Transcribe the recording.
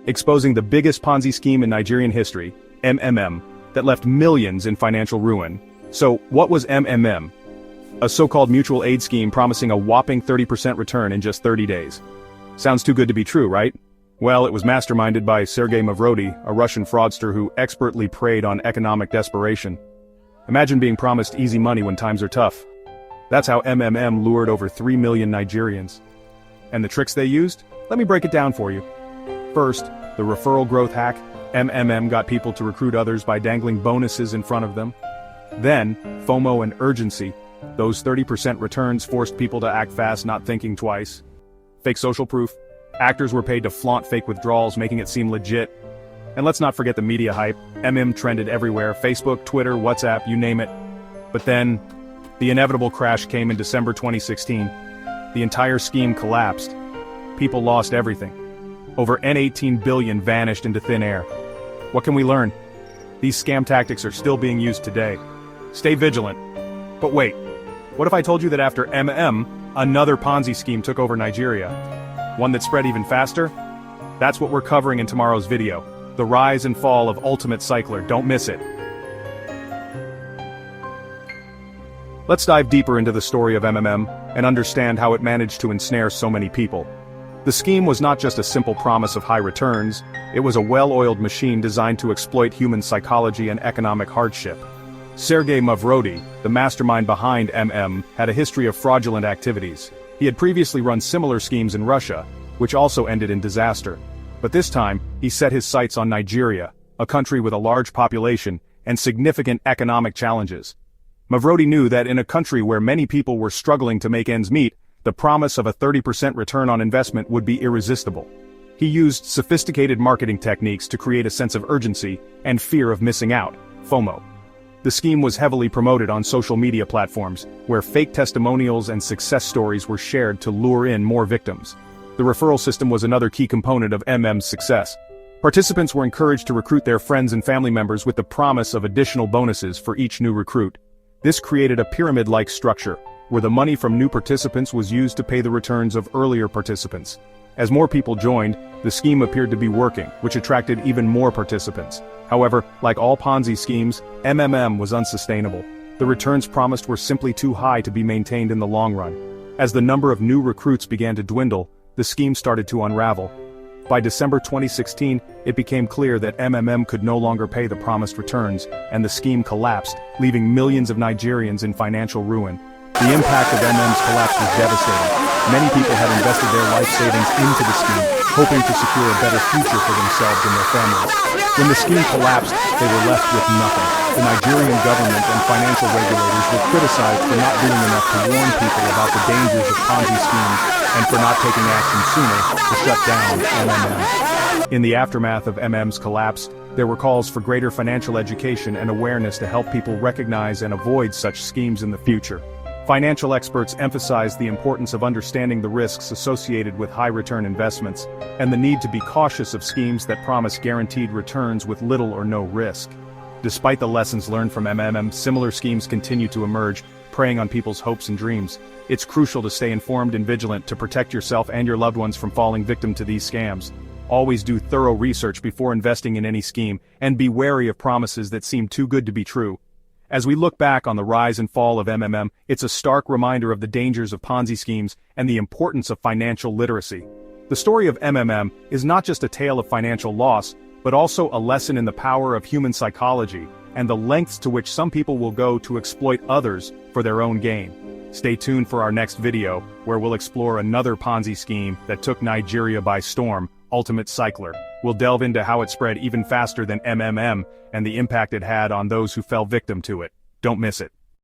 exposing the biggest Ponzi scheme in Nigerian history, MMM, that left millions in financial ruin. So, what was MMM? A so-called mutual aid scheme promising a whopping 30% return in just 30 days. Sounds too good to be true, right? Well, it was masterminded by Sergey Mavrodi, a Russian fraudster who expertly preyed on economic desperation. Imagine being promised easy money when times are tough. That's how MMM lured over 3 million Nigerians. And the tricks they used? Let me break it down for you. First, the referral growth hack. MMM got people to recruit others by dangling bonuses in front of them. Then, FOMO and urgency. Those 30% returns forced people to act fast, not thinking twice. Fake social proof. Actors were paid to flaunt fake withdrawals, making it seem legit. And let's not forget the media hype. MM trended everywhere, Facebook, Twitter, WhatsApp, you name it. But then, the inevitable crash came in December 2016. The entire scheme collapsed. People lost everything. Over N18 billion vanished into thin air. What can we learn? These scam tactics are still being used today. Stay vigilant. But wait, what if I told you that after MM, another Ponzi scheme took over Nigeria? One that spread even faster? That's what we're covering in tomorrow's video. The rise and fall of Ultimate Cycler, don't miss it. Let's dive deeper into the story of MMM and understand how it managed to ensnare so many people. The scheme was not just a simple promise of high returns, it was a well-oiled machine designed to exploit human psychology and economic hardship. Sergey Mavrodi, the mastermind behind MM, had a history of fraudulent activities. He had previously run similar schemes in Russia, which also ended in disaster. But this time, he set his sights on Nigeria, a country with a large population and significant economic challenges. Mavrodi knew that in a country where many people were struggling to make ends meet, the promise of a 30% return on investment would be irresistible. He used sophisticated marketing techniques to create a sense of urgency and fear of missing out, FOMO. The scheme was heavily promoted on social media platforms, where fake testimonials and success stories were shared to lure in more victims. The referral system was another key component of MM's success. Participants were encouraged to recruit their friends and family members with the promise of additional bonuses for each new recruit. This created a pyramid-like structure, where the money from new participants was used to pay the returns of earlier participants. As more people joined, the scheme appeared to be working, which attracted even more participants. However, like all Ponzi schemes, MMM was unsustainable. The returns promised were simply too high to be maintained in the long run. As the number of new recruits began to dwindle, the scheme started to unravel. By December 2016, it became clear that MMM could no longer pay the promised returns, and the scheme collapsed, leaving millions of Nigerians in financial ruin. The impact of MM's collapse was devastating. Many people had invested their life savings into the scheme, hoping to secure a better future for themselves and their families. When the scheme collapsed, they were left with nothing. The Nigerian government and financial regulators were criticized for not doing enough to warn people about the dangers of Ponzi schemes and for not taking action sooner to shut down MMM. In the aftermath of MM's collapse, there were calls for greater financial education and awareness to help people recognize and avoid such schemes in the future. Financial experts emphasized the importance of understanding the risks associated with high-return investments, and the need to be cautious of schemes that promise guaranteed returns with little or no risk. Despite the lessons learned from MMM, similar schemes continue to emerge, preying on people's hopes and dreams. It's crucial to stay informed and vigilant to protect yourself and your loved ones from falling victim to these scams. Always do thorough research before investing in any scheme, and be wary of promises that seem too good to be true. As we look back on the rise and fall of MMM, it's a stark reminder of the dangers of Ponzi schemes and the importance of financial literacy. The story of MMM is not just a tale of financial loss, but also a lesson in the power of human psychology and the lengths to which some people will go to exploit others for their own gain. Stay tuned for our next video, where we'll explore another Ponzi scheme that took Nigeria by storm, Ultimate Cycler. We'll delve into how it spread even faster than MMM and the impact it had on those who fell victim to it. Don't miss it.